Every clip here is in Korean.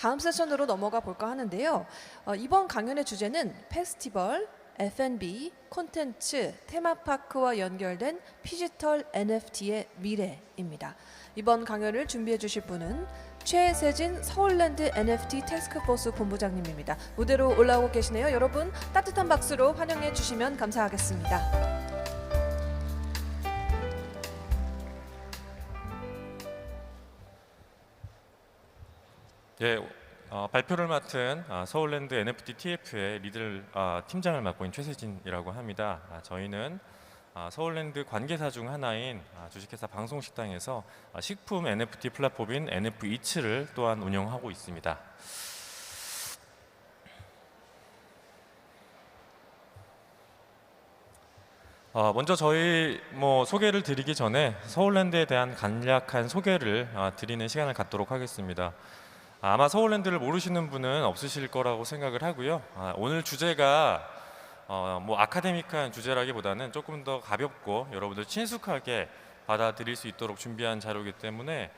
다음 세션으로 넘어가 볼까 하는데요. 이번 강연의 주제는 페스티벌, F&B, 콘텐츠, 테마파크와 연결된 피지털 NFT의 미래입니다. 이번 강연을 준비해 주실 분은 최세진 서울랜드 NFT 태스크포스 본부장님입니다. 무대로 올라오고 계시네요. 여러분 따뜻한 박수로 환영해 주시면 감사하겠습니다. 예, 발표를 맡은 서울랜드 NFT TF의 팀장을 맡고 있는 최세진이라고 합니다. 저희는 서울랜드 관계사 중 하나인 주식회사 방송식당에서 식품 NFT 플랫폼인 NF이츠를 또한 운영하고 있습니다. 먼저 저희 소개를 드리기 전에 서울랜드에 대한 간략한 소개를 드리는 시간을 갖도록 하겠습니다. 아마 서울랜드를 모르시는 분은 없으실 거라고 생각을 하고요. 오늘 주제가 아카데믹한 주제라기보다는 조금 더 가볍고 여러분들 친숙하게 받아들일 수 있도록 준비한 자료이기 때문에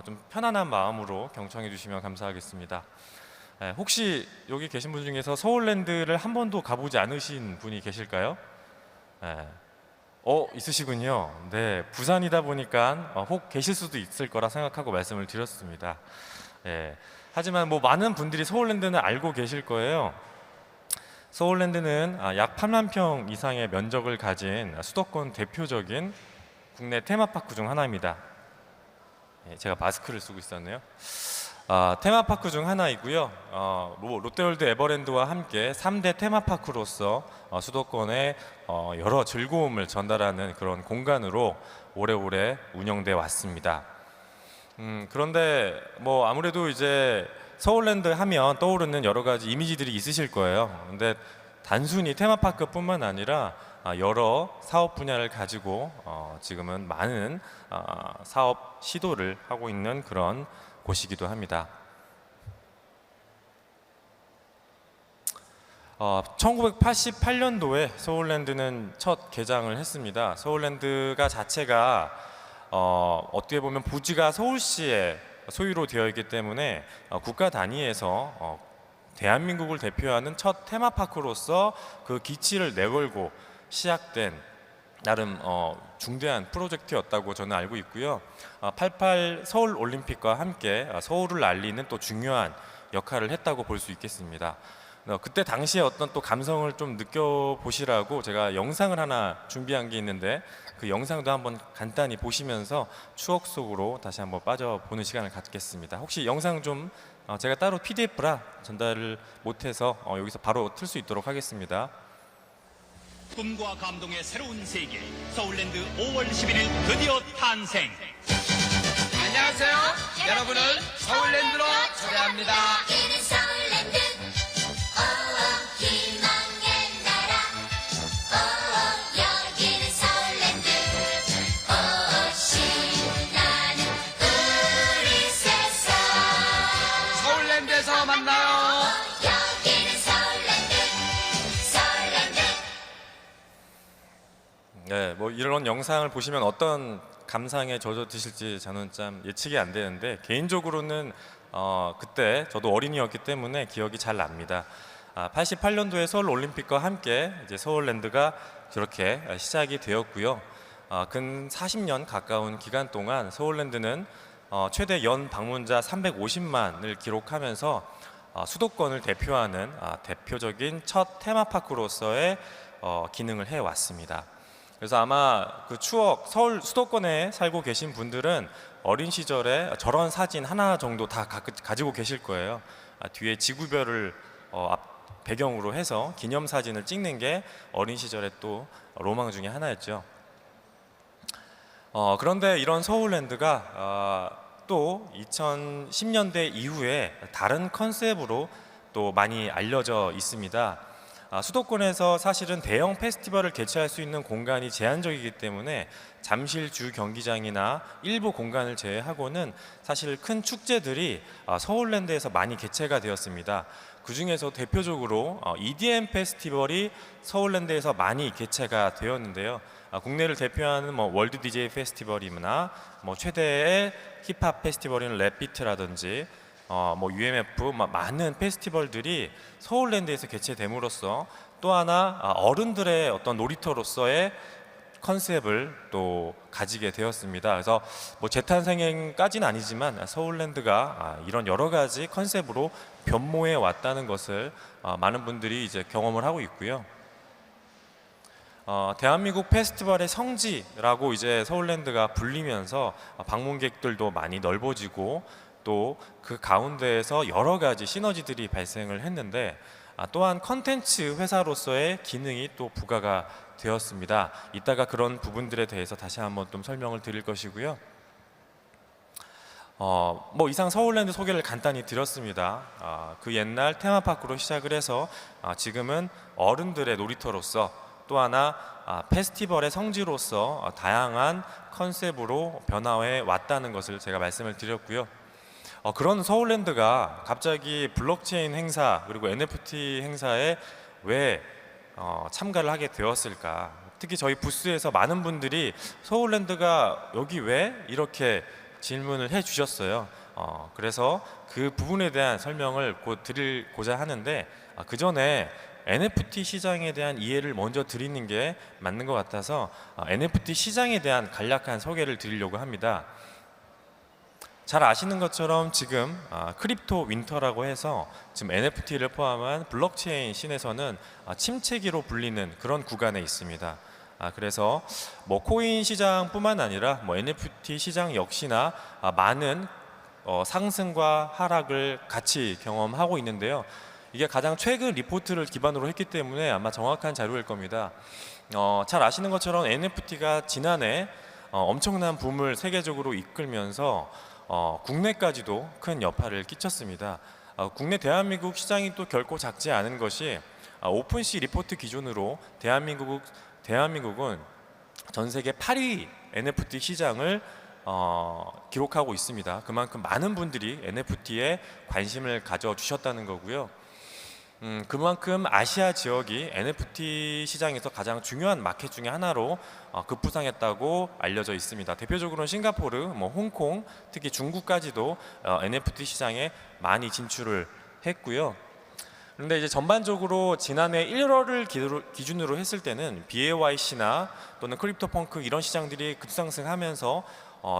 좀 편안한 마음으로 경청해 주시면 감사하겠습니다. 혹시 여기 계신 분 중에서 서울랜드를 한 번도 가보지 않으신 분이 계실까요? 있으시군요. 네, 부산이다 보니까 혹 계실 수도 있을 거라 생각하고 말씀을 드렸습니다. 하지만 많은 분들이 서울랜드는 알고 계실 거예요. 서울랜드는 약 8만 평 이상의 면적을 가진 수도권 대표적인 국내 테마파크 중 하나입니다. 제가 마스크를 쓰고 있었네요. 테마파크 중 하나이고요. 롯데월드 에버랜드와 함께 3대 테마파크로서 수도권에 여러 즐거움을 전달하는 그런 공간으로 오래오래 운영돼 왔습니다. 그런데 아무래도 이제 서울랜드 하면 떠오르는 여러 가지 이미지들이 있으실 거예요. 근데 단순히 테마파크뿐만 아니라 여러 사업 분야를 가지고 지금은 많은 사업 시도를 하고 있는 그런 곳이기도 합니다. 1988년도에 서울랜드는 첫 개장을 했습니다. 서울랜드가 자체가 어떻게 보면 부지가 서울시의 소유로 되어 있기 때문에 국가 단위에서 대한민국을 대표하는 첫 테마파크로서 그 기치를 내걸고 시작된 나름 중대한 프로젝트였다고 저는 알고 있고요. 88 서울 올림픽과 함께 서울을 알리는 또 중요한 역할을 했다고 볼 수 있겠습니다. 그때 당시에 어떤 또 감성을 좀 느껴보시라고 제가 영상을 하나 준비한 게 있는데 그 영상도 한번 간단히 보시면서 추억 속으로 다시 한번 빠져보는 시간을 갖겠습니다. 혹시 영상 좀 제가 따로 PDF라 전달을 못해서 여기서 바로 틀 수 있도록 하겠습니다. 꿈과 감동의 새로운 세계 서울랜드 5월 11일 드디어 탄생. 안녕하세요. 여러분을 서울랜드로 초대합니다. 서울랜드에서 만나요. 네, 이런 영상을 보시면 어떤 감상에 젖어드실지 저는 참 예측이 안 되는데 개인적으로는 그때 저도 어린이였기 때문에 기억이 잘 납니다. 88년도에 서울 올림픽과 함께 이제 서울랜드가 저렇게 시작이 되었고요. 근 40년 가까운 기간 동안 서울랜드는 최대 연 방문자 350만을 기록하면서 수도권을 대표하는 대표적인 첫 테마파크로서의 기능을 해왔습니다. 그래서 아마 그 추억, 서울 수도권에 살고 계신 분들은 어린 시절에 저런 사진 하나 정도 다 가지고 계실 거예요. 뒤에 지구별을 배경으로 해서 기념사진을 찍는 게 어린 시절의 또 로망 중에 하나였죠. 그런데 이런 서울랜드가 또 2010년대 이후에 다른 컨셉으로 또 많이 알려져 있습니다. 수도권에서 사실은 대형 페스티벌을 개최할 수 있는 공간이 제한적이기 때문에 잠실 주 경기장이나 일부 공간을 제외하고는 사실 큰 축제들이 서울랜드에서 많이 개최가 되었습니다. 그 중에서 대표적으로 EDM 페스티벌이 서울랜드에서 많이 개최가 되었는데요. 국내를 대표하는 월드 DJ 페스티벌이나 최대의 힙합 페스티벌인 랩비트라든지 뭐 UMF, 많은 페스티벌들이 서울랜드에서 개최됨으로써 또 하나 어른들의 어떤 놀이터로서의 컨셉을 또 가지게 되었습니다. 그래서 뭐 재탄생까지는 아니지만 서울랜드가 이런 여러 가지 컨셉으로 변모해 왔다는 것을 많은 분들이 이제 경험을 하고 있고요. 대한민국 페스티벌의 성지라고 이제 서울랜드가 불리면서 방문객들도 많이 넓어지고 또 그 가운데에서 여러 가지 시너지들이 발생을 했는데 또한 컨텐츠 회사로서의 기능이 또 부과가 되었습니다. 이따가 그런 부분들에 대해서 다시 한번 좀 설명을 드릴 것이고요. 뭐 이상 서울랜드 소개를 간단히 드렸습니다. 그 옛날 테마파크로 시작을 해서 지금은 어른들의 놀이터로서 또 하나 페스티벌의 성지로서 다양한 컨셉으로 변화해 왔다는 것을 제가 말씀을 드렸고요. 그런 서울랜드가 갑자기 블록체인 행사 그리고 NFT 행사에 왜 참가를 하게 되었을까? 특히 저희 부스에서 많은 분들이 서울랜드가 여기 왜 이렇게 질문을 해 주셨어요. 그래서 그 부분에 대한 설명을 곧 드리고자 하는데 그 전에 NFT 시장에 대한 이해를 먼저 드리는 게 맞는 것 같아서 NFT 시장에 대한 간략한 소개를 드리려고 합니다. 잘 아시는 것처럼 지금 크립토 윈터라고 해서 지금 NFT를 포함한 블록체인 씬에서는 침체기로 불리는 그런 구간에 있습니다. 그래서 뭐 코인 시장뿐만 아니라 뭐 NFT 시장 역시나 많은 상승과 하락을 같이 경험하고 있는데요. 이게 가장 최근 리포트를 기반으로 했기 때문에 아마 정확한 자료일 겁니다. 잘 아시는 것처럼 NFT가 지난해 엄청난 붐을 세계적으로 이끌면서 국내까지도 큰 여파를 끼쳤습니다. 국내 대한민국 시장이 또 결코 작지 않은 것이 오픈시 리포트 기준으로 대한민국은 전 세계 8위 NFT 시장을 기록하고 있습니다. 그만큼 많은 분들이 NFT에 관심을 가져주셨다는 거고요. 그만큼 아시아 지역이 NFT 시장에서 가장 중요한 마켓 중에 하나로 급부상했다고 알려져 있습니다. 대표적으로는 싱가포르, 뭐 홍콩, 특히 중국까지도 NFT 시장에 많이 진출을 했고요. 그런데 이제 전반적으로 지난해 1월을 기준으로 했을 때는 BAYC나 또는 크립토펑크 이런 시장들이 급상승하면서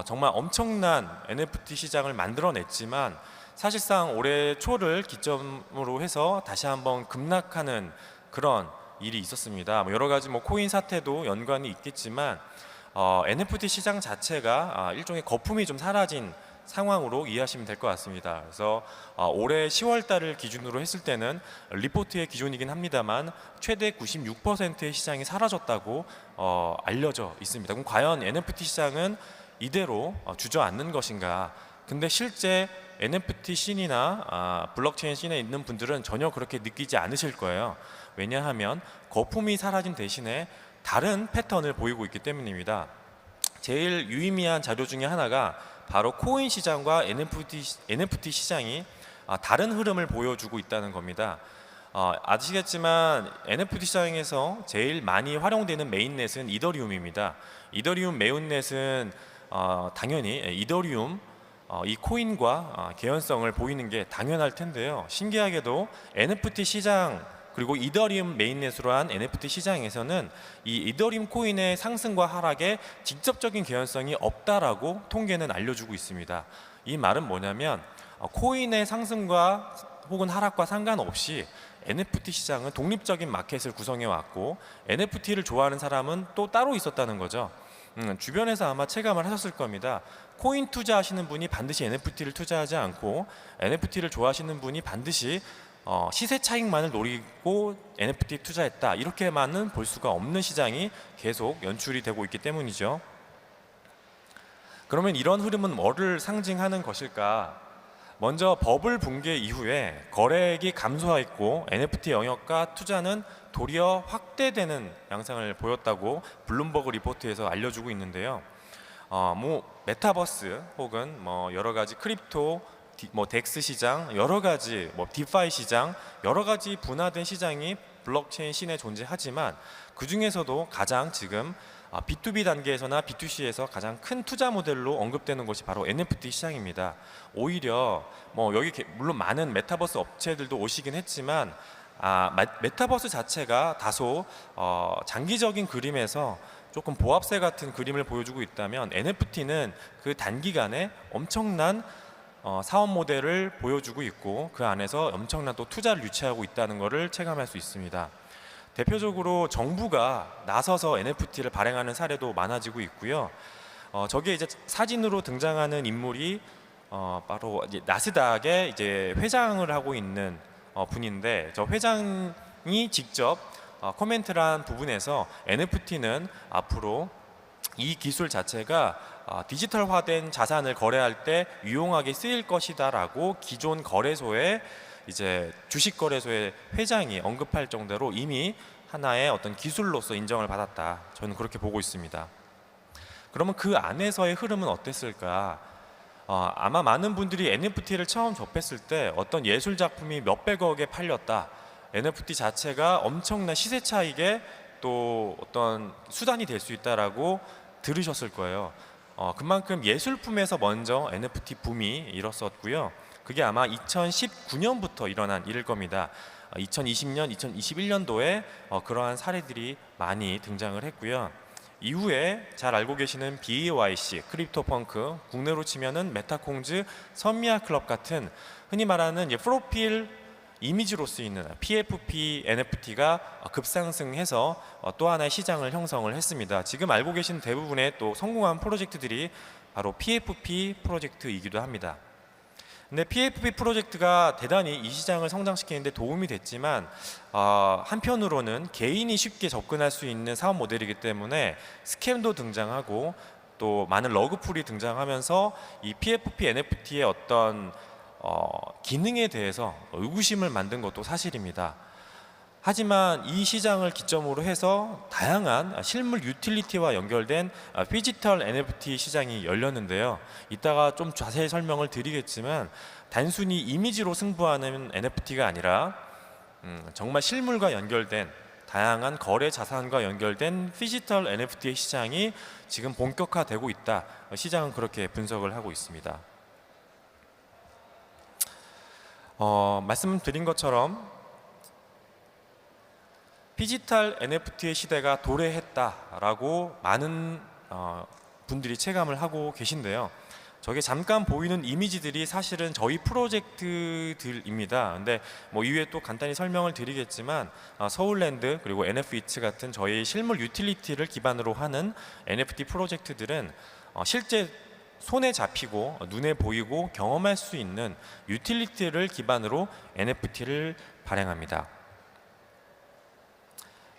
정말 엄청난 NFT 시장을 만들어냈지만 사실상 올해 초를 기점으로 해서 다시 한번 급락하는 그런 일이 있었습니다. 여러 가지 뭐 코인 사태도 연관이 있겠지만 NFT 시장 자체가 일종의 거품이 좀 사라진 상황으로 이해하시면 될 것 같습니다. 그래서 올해 10월 달을 기준으로 했을 때는 리포트의 기준이긴 합니다만 최대 96%의 시장이 사라졌다고 알려져 있습니다. 그럼 과연 NFT 시장은 이대로 주저앉는 것인가? 근데 실제 NFT 씬이나 블록체인 씬에 있는 분들은 전혀 그렇게 느끼지 않으실 거예요. 왜냐하면 거품이 사라진 대신에 다른 패턴을 보이고 있기 때문입니다. 제일 유의미한 자료 중에 하나가 바로 코인 시장과 NFT 시장이 다른 흐름을 보여주고 있다는 겁니다. 아시겠지만 NFT 시장에서 제일 많이 활용되는 메인넷은 이더리움입니다. 이더리움 메인넷은 당연히 이더리움 이 코인과 개연성을 보이는 게 당연할 텐데요. 신기하게도 NFT 시장 그리고 이더리움 메인넷으로 한 NFT 시장에서는 이 이더리움 코인의 상승과 하락에 직접적인 개연성이 없다라고 통계는 알려주고 있습니다. 이 말은 뭐냐면 코인의 상승과 혹은 하락과 상관없이 NFT 시장은 독립적인 마켓을 구성해 왔고 NFT를 좋아하는 사람은 또 따로 있었다는 거죠. 주변에서 아마 체감을 하셨을 겁니다. 코인 투자하시는 분이 반드시 NFT를 투자하지 않고 NFT를 좋아하시는 분이 반드시 시세 차익만을 노리고 NFT 투자했다 이렇게만은 볼 수가 없는 시장이 계속 연출이 되고 있기 때문이죠. 그러면 이런 흐름은 뭐를 상징하는 것일까? 먼저 버블 붕괴 이후에 거래액이 감소하였고 NFT 영역과 투자는 도리어 확대되는 양상을 보였다고 블룸버그 리포트에서 알려주고 있는데요. 뭐 메타버스 혹은 뭐 여러 가지 크립토, 뭐 덱스 시장, 여러 가지 뭐 디파이 시장, 여러 가지 분화된 시장이 블록체인 씬에 존재하지만 그 중에서도 가장 지금 B2B 단계에서나 B2C에서 가장 큰 투자 모델로 언급되는 것이 바로 NFT 시장입니다. 오히려 뭐 여기 물론 많은 메타버스 업체들도 오시긴 했지만 메타버스 자체가 다소 장기적인 그림에서 조금 보합세 같은 그림을 보여주고 있다면 NFT는 그 단기간에 엄청난 사업 모델을 보여주고 있고 그 안에서 엄청난 또 투자를 유치하고 있다는 것을 체감할 수 있습니다. 대표적으로 정부가 나서서 NFT를 발행하는 사례도 많아지고 있고요. 저게 이제 사진으로 등장하는 인물이 바로 이제 나스닥의 이제 회장을 하고 있는 분인데 저 회장이 직접 코멘트를 한 부분에서 NFT는 앞으로 이 기술 자체가 디지털화된 자산을 거래할 때 유용하게 쓰일 것이다라고 기존 거래소의 이제 주식 거래소의 회장이 언급할 정도로 이미 하나의 어떤 기술로서 인정을 받았다. 저는 그렇게 보고 있습니다. 그러면 그 안에서의 흐름은 어땠을까? 아마 많은 분들이 NFT를 처음 접했을 때 어떤 예술 작품이 몇백억에 팔렸다. NFT 자체가 엄청난 시세 차익에 또 어떤 수단이 될 수 있다라고 들으셨을 거예요. 그만큼 예술품에서 먼저 NFT 붐이 일었었고요. 그게 아마 2019년부터 일어난 일일 겁니다. 2020년, 2021년도에 그러한 사례들이 많이 등장을 했고요. 이후에 잘 알고 계시는 BAYC, 크립토펑크, 국내로 치면은 메타콩즈, 선미아 클럽 같은 흔히 말하는 이제 프로필 이미지로 쓰이는 PFP NFT가 급상승해서 또 하나의 시장을 형성을 했습니다. 지금 알고 계신 대부분의 또 성공한 프로젝트들이 바로 PFP 프로젝트이기도 합니다. 근데 PFP 프로젝트가 대단히 이 시장을 성장시키는 데 도움이 됐지만 한편으로는 개인이 쉽게 접근할 수 있는 사업 모델이기 때문에 스캠도 등장하고 또 많은 러그풀이 등장하면서 이 PFP NFT의 어떤 기능에 대해서 의구심을 만든 것도 사실입니다. 하지만 이 시장을 기점으로 해서 다양한 실물 유틸리티와 연결된 피지털 NFT 시장이 열렸는데요. 이따가 좀 자세히 설명을 드리겠지만 단순히 이미지로 승부하는 NFT가 아니라 정말 실물과 연결된 다양한 거래 자산과 연결된 피지털 NFT 시장이 지금 본격화되고 있다. 시장은 그렇게 분석을 하고 있습니다. 말씀드린 것처럼 디지털 NFT의 시대가 도래했다라고 많은 분들이 체감을 하고 계신데요. 저게 잠깐 보이는 이미지들이 사실은 저희 프로젝트들입니다. 근데 뭐 이후에 또 간단히 설명을 드리겠지만 서울랜드 그리고 NF이츠 같은 저희 실물 유틸리티를 기반으로 하는 NFT 프로젝트들은 실제 손에 잡히고 눈에 보이고 경험할 수 있는 유틸리티를 기반으로 NFT를 발행합니다.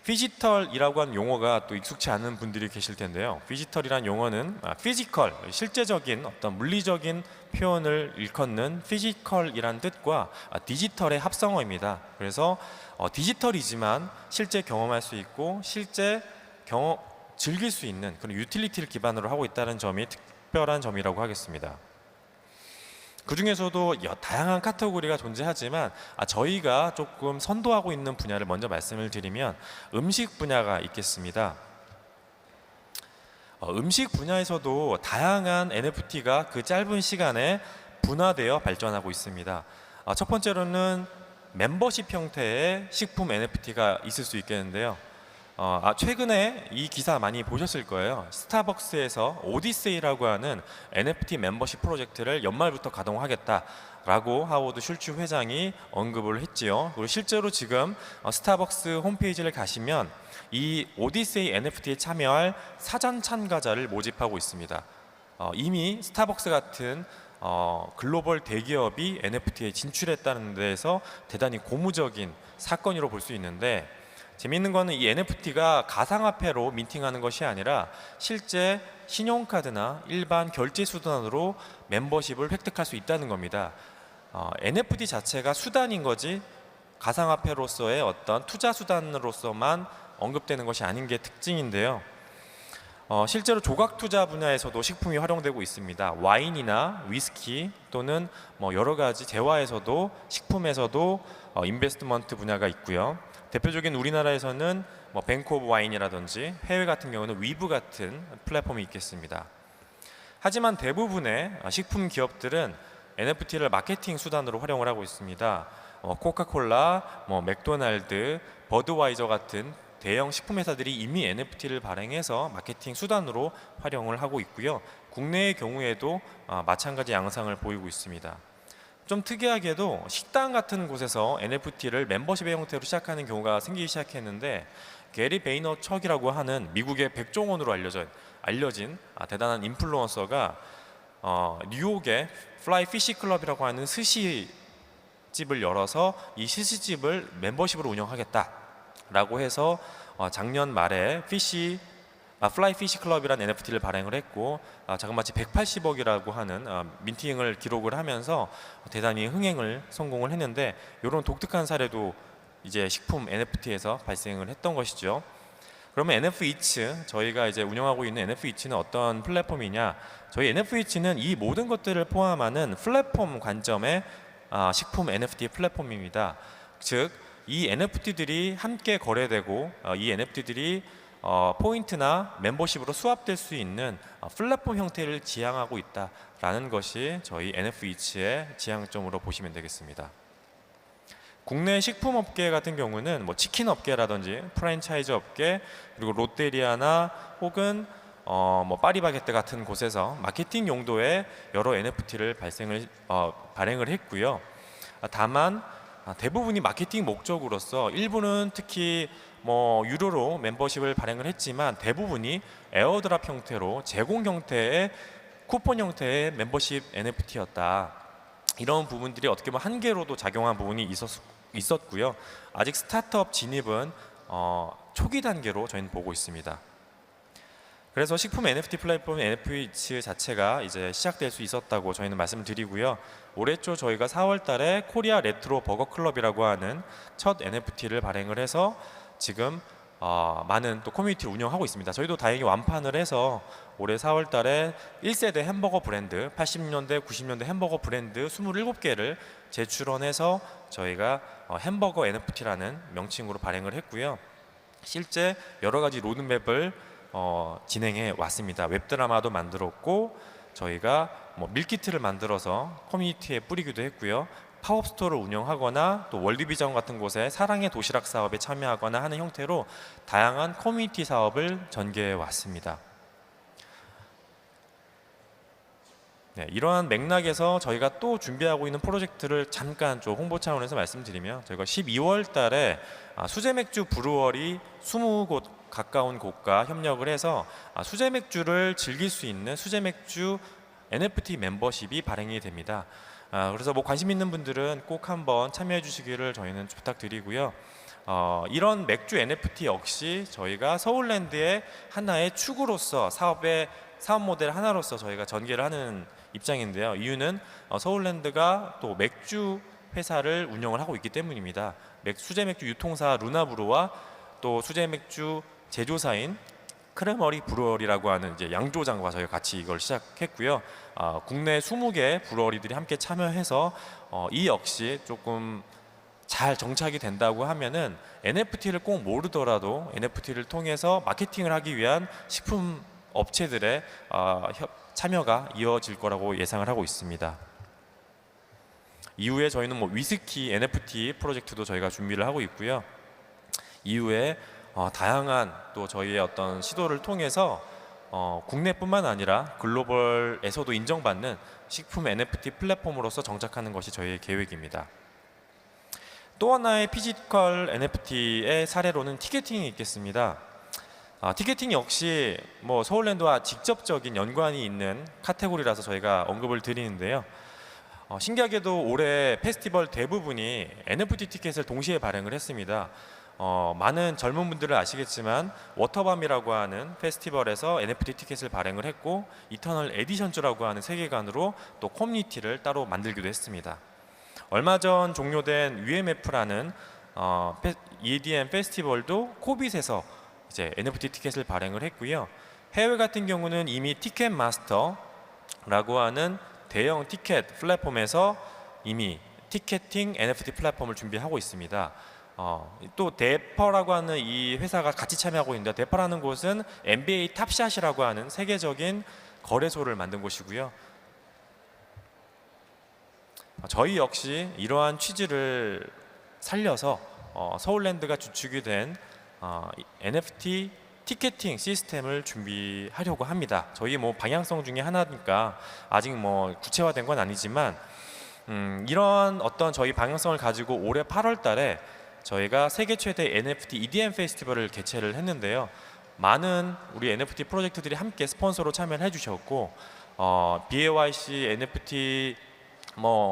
피지털이라고 하는 용어가 또 익숙치 않은 분들이 계실 텐데요. 피지털이란 용어는 피지컬, 실제적인 어떤 물리적인 표현을 일컫는 피지컬이란 뜻과 디지털의 합성어입니다. 그래서 디지털이지만 실제 경험할 수 있고 실제 즐길 수 있는 그런 유틸리티를 기반으로 하고 있다는 점이 특별한 점이라고 하겠습니다. 그 중에서도 다양한 카테고리가 존재하지만 저희가 조금 선도하고 있는 분야를 먼저 말씀을 드리면 음식 분야가 있겠습니다. 음식 분야에서도 다양한 NFT가 그 짧은 시간에 분화되어 발전하고 있습니다. 첫 번째로는 멤버십 형태의 식품 NFT가 있을 수 있겠는데요. 최근에 이 기사 많이 보셨을 거예요. 스타벅스에서 오디세이라고 하는 NFT 멤버십 프로젝트를 연말부터 가동하겠다라고 하워드 슐츠 회장이 언급을 했지요. 그리고 실제로 지금 스타벅스 홈페이지를 가시면 이 오디세이 NFT에 참여할 사전 참가자를 모집하고 있습니다. 이미 스타벅스 같은 글로벌 대기업이 NFT에 진출했다는 데에서 대단히 고무적인 사건이라고 볼 수 있는데 재미있는 거는 이 NFT가 가상화폐로 민팅하는 것이 아니라 실제 신용카드나 일반 결제 수단으로 멤버십을 획득할 수 있다는 겁니다. NFT 자체가 수단인 거지 가상화폐로서의 어떤 투자 수단으로서만 언급되는 것이 아닌 게 특징인데요. 실제로 조각 투자 분야에서도 식품이 활용되고 있습니다. 와인이나 위스키 또는 뭐 여러 가지 재화에서도 식품에서도 인베스트먼트 분야가 있고요. 대표적인 우리나라에서는 뭐 뱅크 오브 와인이라든지 해외 같은 경우는 위브 같은 플랫폼이 있겠습니다. 하지만 대부분의 식품 기업들은 NFT를 마케팅 수단으로 활용을 하고 있습니다. 코카콜라, 뭐 맥도날드, 버드와이저 같은 대형 식품 회사들이 이미 NFT를 발행해서 마케팅 수단으로 활용을 하고 있고요. 국내의 경우에도 마찬가지 양상을 보이고 있습니다. 좀 특이하게도 식당 같은 곳에서 NFT를 멤버십의 형태로 시작하는 경우가 생기기 시작했는데, 게리 베이너척이라고 하는 미국의 백종원으로 알려진 대단한 인플루언서가 뉴욕의 플라이 피시 클럽이라고 하는 스시집을 열어서 이 스시집을 멤버십으로 운영하겠다라고 해서 작년 말에 플라이 피시 클럽이라는 NFT를 발행을 했고, 자그마치 180억이라고 하는 민팅을 기록을 하면서 대단히 흥행을 성공을 했는데, 이런 독특한 사례도 이제 식품 NFT에서 발생을 했던 것이죠. 그러면 NFEats, 저희가 이제 운영하고 있는 NFEats는 어떤 플랫폼이냐? 저희 NFEats는 이 모든 것들을 포함하는 플랫폼 관점의 식품 NFT 플랫폼입니다. 즉, 이 NFT들이 함께 거래되고 이 NFT들이 포인트나 멤버십으로 수합될 수 있는 플랫폼 형태를 지향하고 있다라는 것이 저희 NFEats의 지향점으로 보시면 되겠습니다. 국내 식품업계 같은 경우는 뭐 치킨 업계라든지 프랜차이즈 업계, 그리고 롯데리아나 혹은 뭐 파리바게뜨 같은 곳에서 마케팅 용도의 여러 NFT를 발행을 했고요. 다만 대부분이 마케팅 목적으로서, 일부는 특히 뭐 유료로 멤버십을 발행을 했지만 대부분이 에어드랍 형태로 제공 형태의 쿠폰 형태의 멤버십 NFT였다. 이런 부분들이 어떻게 보면 한계로도 작용한 부분이 있었고요. 아직 스타트업 진입은 초기 단계로 저희는 보고 있습니다. 그래서 식품 NFT 플랫폼 NFEats 자체가 이제 시작될 수 있었다고 저희는 말씀드리고요. 올해 초 저희가 4월 달에 코리아 레트로 버거 클럽이라고 하는 첫 NFT를 발행을 해서 지금 많은 또 커뮤니티를 운영하고 있습니다. 저희도 다행히 완판을 해서 올해 4월 달에 1세대 햄버거 브랜드, 80년대, 90년대 햄버거 브랜드 27개를 재출원해서 저희가 햄버거 NFT라는 명칭으로 발행을 했고요. 실제 여러 가지 로드맵을 진행해 왔습니다. 웹드라마도 만들었고, 저희가 뭐 밀키트를 만들어서 커뮤니티에 뿌리기도 했고요. 팝업 스토어를 운영하거나 또 월드비전 같은 곳에 사랑의 도시락 사업에 참여하거나 하는 형태로 다양한 커뮤니티 사업을 전개해 왔습니다. 네, 이러한 맥락에서 저희가 또 준비하고 있는 프로젝트를 잠깐 좀 홍보 차원에서 말씀드리면, 저희가 12월 달에 수제 맥주 브루어리 20곳 가까운 곳과 협력을 해서 수제 맥주를 즐길 수 있는 수제 맥주 NFT 멤버십이 발행이 됩니다. 그래서 뭐 관심 있는 분들은 꼭 한번 참여해 주시기를 저희는 부탁드리고요. 이런 맥주 NFT 역시 저희가 서울랜드의 하나의 축으로서 사업 모델 하나로서 저희가 전개를 하는 입장인데요. 이유는 서울랜드가 또 맥주 회사를 운영을 하고 있기 때문입니다. 수제 맥주 유통사 루나브루와 또 수제 맥주 제조사인 크레머리 브루어리라고 하는 이제 양조장과 저희가 같이 이걸 시작했고요. 국내 20개 브루어리들이 함께 참여해서 이 역시 조금 잘 정착이 된다고 하면은 NFT를 꼭 모르더라도 NFT를 통해서 마케팅을 하기 위한 식품 업체들의 참여가 이어질 거라고 예상을 하고 있습니다. 이후에 저희는 뭐 위스키 NFT 프로젝트도 저희가 준비를 하고 있고요. 이후에 다양한 또 저희의 어떤 시도를 통해서 국내뿐만 아니라 글로벌에서도 인정받는 식품 NFT 플랫폼으로서 정착하는 것이 저희의 계획입니다. 또 하나의 피지컬 NFT의 사례로는 티켓팅이 있겠습니다. 티켓팅 역시 뭐 서울랜드와 직접적인 연관이 있는 카테고리라서 저희가 언급을 드리는데요. 신기하게도 올해 페스티벌 대부분이 NFT 티켓을 동시에 발행을 했습니다. 많은 젊은 분들은 아시겠지만 워터밤이라고 하는 페스티벌에서 NFT 티켓을 발행을 했고, 이터널 에디션즈라고 하는 세계관으로 또 커뮤니티를 따로 만들기도 했습니다. 얼마 전 종료된 UMF라는 EDM 페스티벌도 코빗에서 이제 NFT 티켓을 발행을 했고요. 해외 같은 경우는 이미 티켓마스터라고 하는 대형 티켓 플랫폼에서 이미 티켓팅 NFT 플랫폼을 준비하고 있습니다. 또 데퍼라고 하는 이 회사가 같이 참여하고 있는데, 데퍼라는 곳은 NBA 탑샷이라고 하는 세계적인 거래소를 만든 곳이고요. 저희 역시 이러한 취지를 살려서 서울랜드가 주축이 된 NFT 티켓팅 시스템을 준비하려고 합니다. 저희 뭐 방향성 중에 하나니까 아직 뭐 구체화된 건 아니지만 이런 어떤 저희 방향성을 가지고 올해 8월 달에 저희가 세계 최대 NFT EDM 페스티벌을 개최를 했는데요. 많은 우리 NFT 프로젝트들이 함께 스폰서로 참여를 해주셨고, BAYC NFT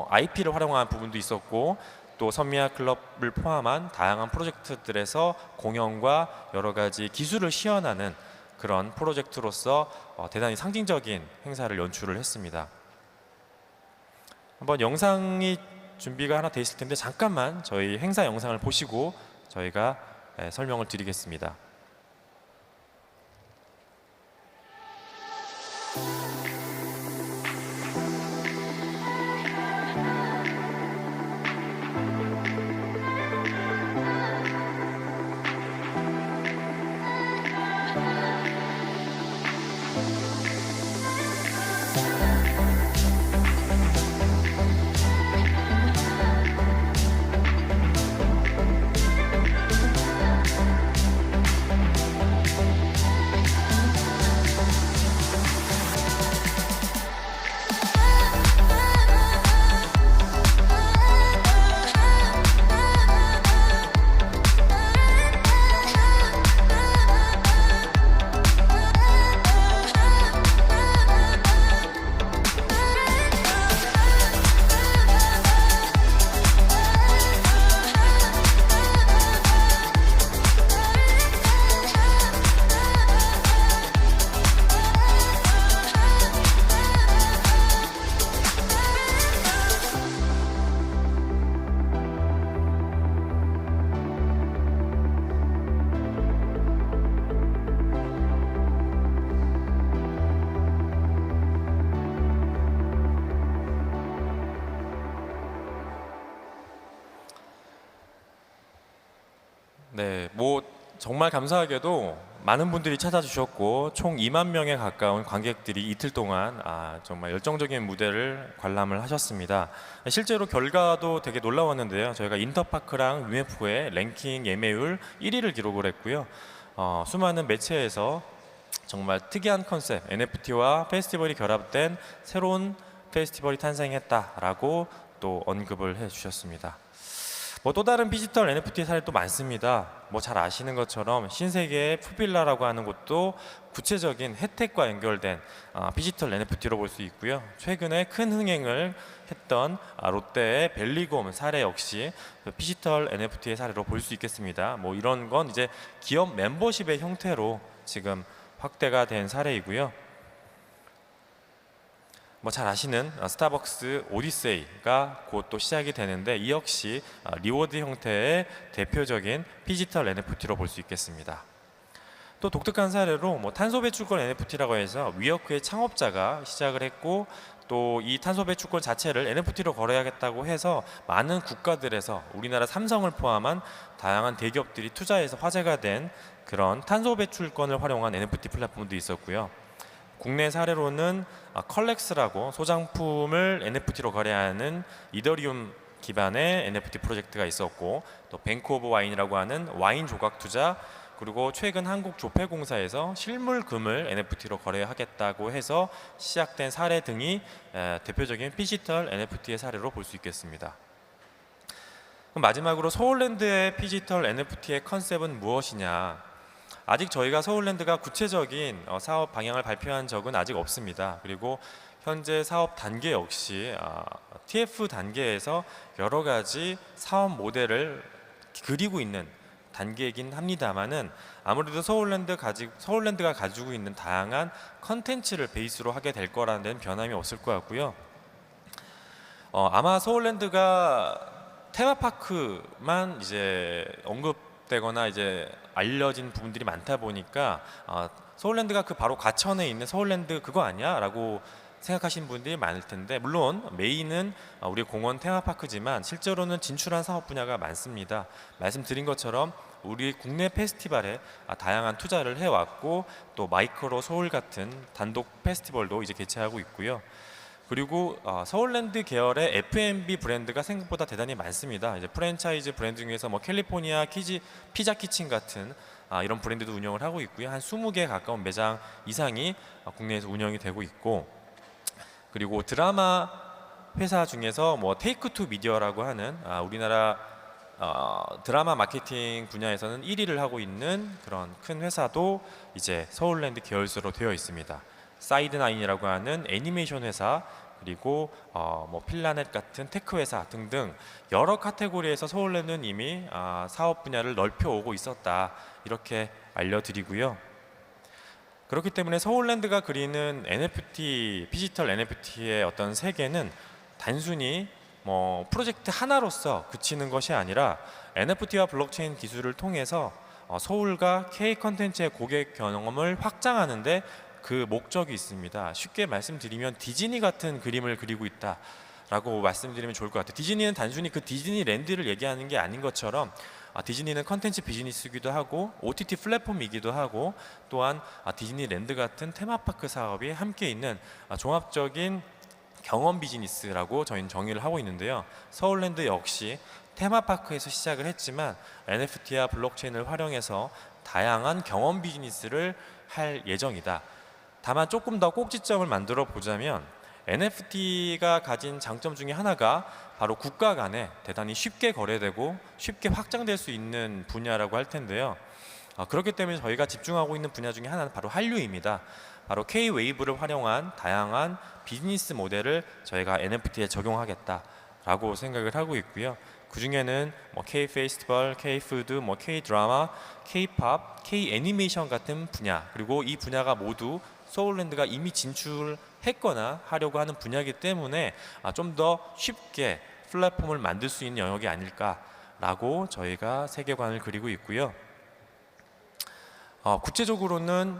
IP를 활용한 부분도 있었고, 또 선미아 클럽을 포함한 다양한 프로젝트들에서 공연과 여러 가지 기술을 시연하는 그런 프로젝트로서 대단히 상징적인 행사를 연출을 했습니다. 한번 영상이 준비가 하나 돼 있을 텐데 잠깐만 저희 행사 영상을 보시고 저희가 설명을 드리겠습니다. 네, 뭐 정말 감사하게도 많은 분들이 찾아주셨고 총 2만 명에 가까운 관객들이 이틀 동안 정말 열정적인 무대를 관람을 하셨습니다. 실제로 결과도 되게 놀라웠는데요. 저희가 인터파크랑 UMF의 랭킹 예매율 1위를 기록을 했고요. 수많은 매체에서 정말 특이한 컨셉, NFT와 페스티벌이 결합된 새로운 페스티벌이 탄생했다라고 또 언급을 해주셨습니다. 뭐 또 다른 디지털 NFT 사례도 많습니다. 뭐 잘 아시는 것처럼 신세계의 푸빌라라고 하는 곳도 구체적인 혜택과 연결된 디지털 NFT로 볼 수 있고요. 최근에 큰 흥행을 했던 롯데의 벨리곰 사례 역시 디지털 NFT의 사례로 볼 수 있겠습니다. 뭐 이런 건 이제 기업 멤버십의 형태로 지금 확대가 된 사례이고요. 뭐 잘 아시는 스타벅스 오디세이가 곧 또 시작이 되는데 이 역시 리워드 형태의 대표적인 디지털 NFT로 볼 수 있겠습니다. 또 독특한 사례로 뭐 탄소 배출권 NFT라고 해서 위워크의 창업자가 시작을 했고 또 이 탄소 배출권 자체를 NFT로 거래하겠다고 해서 많은 국가들에서 우리나라 삼성을 포함한 다양한 대기업들이 투자해서 화제가 된 그런 탄소 배출권을 활용한 NFT 플랫폼도 있었고요. 국내 사례로는 컬렉스라고 소장품을 NFT로 거래하는 이더리움 기반의 NFT 프로젝트가 있었고 또 뱅크 오브 와인이라고 하는 와인 조각 투자, 그리고 최근 한국조폐공사에서 실물금을 NFT로 거래하겠다고 해서 시작된 사례 등이 대표적인 디지털 NFT의 사례로 볼 수 있겠습니다. 그럼 마지막으로 서울랜드의 디지털 NFT의 컨셉은 무엇이냐? 아직 저희가 서울랜드가 구체적인 사업 방향을 발표한 적은 아직 없습니다. 그리고 현재 사업 단계 역시 TF 단계에서 여러 가지 사업 모델을 그리고 있는 단계이긴 합니다만은 아무래도 서울랜드가 가지고 있는 다양한 컨텐츠를 베이스로 하게 될 거라는 데는 변함이 없을 것 같고요. 아마 서울랜드가 테마파크만 이제 언급되거나 이제 알려진 부분들이 많다 보니까 서울랜드가 그 바로 과천에 있는 서울랜드 그거 아니야? 라고 생각하시는 분들이 많을 텐데, 물론 메인은 우리 공원 테마파크지만 실제로는 진출한 사업 분야가 많습니다. 말씀드린 것처럼 우리 국내 페스티벌에 다양한 투자를 해왔고, 또 마이크로 서울 같은 단독 페스티벌도 이제 개최하고 있고요. 그리고 서울랜드 계열의 F&B 브랜드가 생각보다 대단히 많습니다. 이제 프랜차이즈 브랜드 중에서 뭐 캘리포니아 피자 키친 같은 이런 브랜드도 운영을 하고 있고요. 한 20개 가까운 매장 이상이 국내에서 운영이 되고 있고, 그리고 드라마 회사 중에서 뭐 테이크 투 미디어라고 하는 우리나라 드라마 마케팅 분야에서는 1위를 하고 있는 그런 큰 회사도 이제 서울랜드 계열사로 되어 있습니다. 사이드나인이라고 하는 애니메이션 회사, 그리고 뭐 필라넷 같은 테크 회사 등등 여러 카테고리에서 서울랜드는 이미 사업 분야를 넓혀오고 있었다, 이렇게 알려드리고요. 그렇기 때문에 서울랜드가 그리는 NFT, 피지털 NFT의 어떤 세계는 단순히 뭐 프로젝트 하나로서 그치는 것이 아니라 NFT와 블록체인 기술을 통해서 서울과 K 컨텐츠의 고객 경험을 확장하는데 그 목적이 있습니다. 쉽게 말씀드리면 디즈니 같은 그림을 그리고 있다 라고 말씀드리면 좋을 것 같아요. 디즈니는 단순히 그 디즈니랜드를 얘기하는 게 아닌 것처럼 디즈니는 컨텐츠 비즈니스이기도 하고 OTT 플랫폼이기도 하고, 또한 디즈니랜드 같은 테마파크 사업이 함께 있는 종합적인 경험 비즈니스라고 저희는 정의를 하고 있는데요. 서울랜드 역시 테마파크에서 시작을 했지만 NFT와 블록체인을 활용해서 다양한 경험 비즈니스를 할 예정이다. 다만 조금 더 꼭지점을 만들어 보자면 NFT가 가진 장점 중에 하나가 바로 국가 간에 대단히 쉽게 거래되고 쉽게 확장될 수 있는 분야라고 할 텐데요. 그렇기 때문에 저희가 집중하고 있는 분야 중에 하나는 바로 한류입니다. 바로 K-웨이브를 활용한 다양한 비즈니스 모델을 저희가 NFT에 적용하겠다라고 생각을 하고 있고요. 그 중에는 뭐 K-페스티벌, K-푸드, 뭐 K-드라마, K-팝, K-애니메이션 같은 분야, 그리고 이 분야가 모두 서울랜드가 이미 진출했거나 하려고 하는 분야이기 때문에 좀 더 쉽게 플랫폼을 만들 수 있는 영역이 아닐까라고 저희가 세계관을 그리고 있고요. 구체적으로는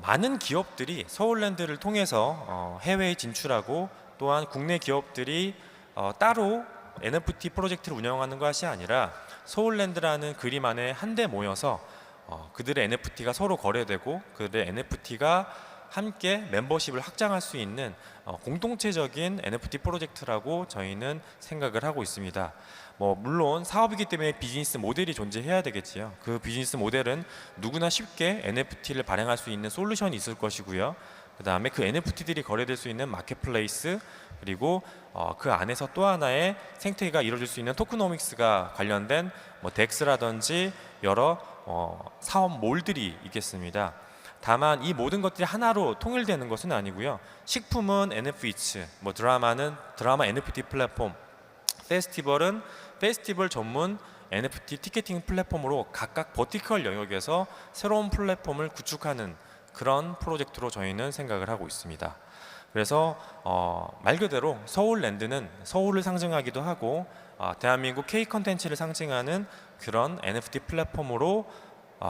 많은 기업들이 서울랜드를 통해서 해외에 진출하고, 또한 국내 기업들이 따로 NFT 프로젝트를 운영하는 것이 아니라 서울랜드라는 그림 안에 한데 모여서 그들의 NFT가 서로 거래되고 그들의 NFT가 함께 멤버십을 확장할 수 있는 공동체적인 NFT 프로젝트라고 저희는 생각을 하고 있습니다. 뭐 물론 사업이기 때문에 비즈니스 모델이 존재해야 되겠지요. 그 비즈니스 모델은 누구나 쉽게 NFT를 발행할 수 있는 솔루션이 있을 것이고요. 그 다음에 그 NFT들이 거래될 수 있는 마켓플레이스, 그리고 그 안에서 또 하나의 생태계가 이루어질 수 있는 토크노믹스가 관련된 뭐 덱스라든지 여러 사업몰들이 있겠습니다. 다만 이 모든 것들이 하나로 통일되는 것은 아니고요. 식품은 NFTs, 뭐 드라마는 드라마 NFT 플랫폼, 페스티벌은 페스티벌 전문 NFT 티켓팅 플랫폼으로 각각 버티컬 영역에서 새로운 플랫폼을 구축하는 그런 프로젝트로 저희는 생각을 하고 있습니다. 그래서 말 그대로 서울랜드는 서울을 상징하기도 하고 대한민국 K 컨텐츠를 상징하는 그런 NFT 플랫폼으로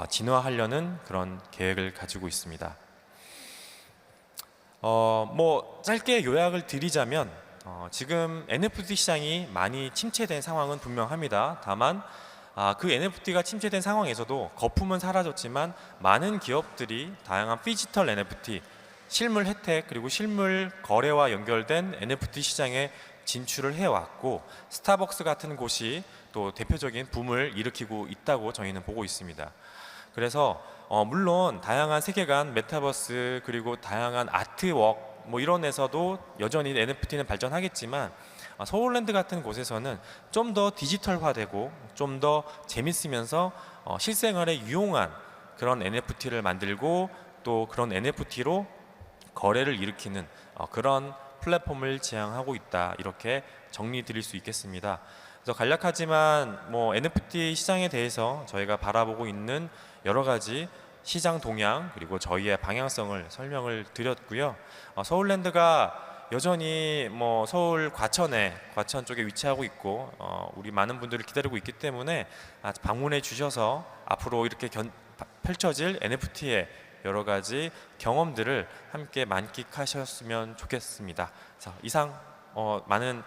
진화하려는 그런 계획을 가지고 있습니다. 뭐 짧게 요약을 드리자면 지금 NFT 시장이 많이 침체된 상황은 분명합니다. 다만 그 NFT가 침체된 상황에서도 거품은 사라졌지만 많은 기업들이 다양한 피지털 NFT, 실물 혜택, 그리고 실물 거래와 연결된 NFT 시장에 진출을 해왔고, 스타벅스 같은 곳이 또 대표적인 붐을 일으키고 있다고 저희는 보고 있습니다. 그래서 물론 다양한 세계관, 메타버스, 그리고 다양한 아트웍 뭐 이런 데서도 여전히 NFT는 발전하겠지만 서울랜드 같은 곳에서는 좀 더 디지털화되고 좀 더 재밌으면서 실생활에 유용한 그런 NFT를 만들고, 또 그런 NFT로 거래를 일으키는 그런 플랫폼을 지향하고 있다, 이렇게 정리 드릴 수 있겠습니다. 그래서 간략하지만 뭐 NFT 시장에 대해서 저희가 바라보고 있는 여러 가지 시장 동향, 그리고 저희의 방향성을 설명을 드렸고요. 서울랜드가 여전히 뭐 서울 과천 쪽에 위치하고 있고 우리 많은 분들을 기다리고 있기 때문에 방문해 주셔서 앞으로 이렇게 펼쳐질 NFT의 여러 가지 경험들을 함께 만끽하셨으면 좋겠습니다. 자, 이상 많은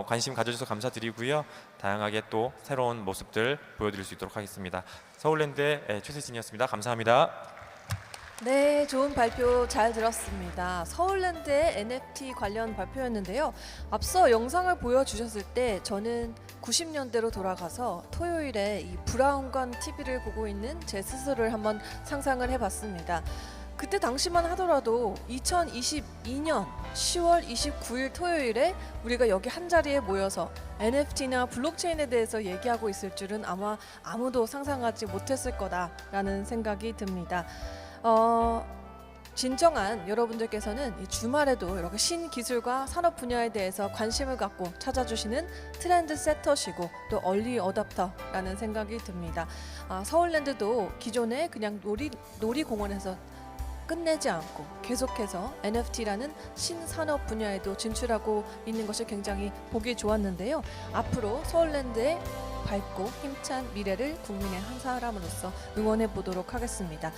관심 가져주셔서 감사드리고요. 다양하게 또 새로운 모습들 보여드릴 수 있도록 하겠습니다. 서울랜드의 최세진이었습니다. 감사합니다. 네, 좋은 발표 잘 들었습니다. 서울랜드의 NFT 관련 발표였는데요. 앞서 영상을 보여주셨을 때 저는 90년대로 돌아가서 토요일에 이 브라운관 TV를 보고 있는 제 스스로를 한번 상상을 해봤습니다. 그때 당시만 하더라도 2022년 10월 29일 토요일에 우리가 여기 한자리에 모여서 NFT나 블록체인에 대해서 얘기하고 있을 줄은 아마 아무도 상상하지 못했을 거다라는 생각이 듭니다. 진정한 여러분들께서는 이 주말에도 이렇게 신기술과 산업 분야에 대해서 관심을 갖고 찾아주시는 트렌드 세터시고 또 얼리 어답터라는 생각이 듭니다. 서울랜드도 기존에 그냥 놀이공원에서 끝내지 않고 계속해서 NFT라는 신산업 분야에도 진출하고 있는 것이 굉장히 보기 좋았는데요. 앞으로 서울랜드의 밝고 힘찬 미래를 국민의 한 사람으로서 응원해 보도록 하겠습니다.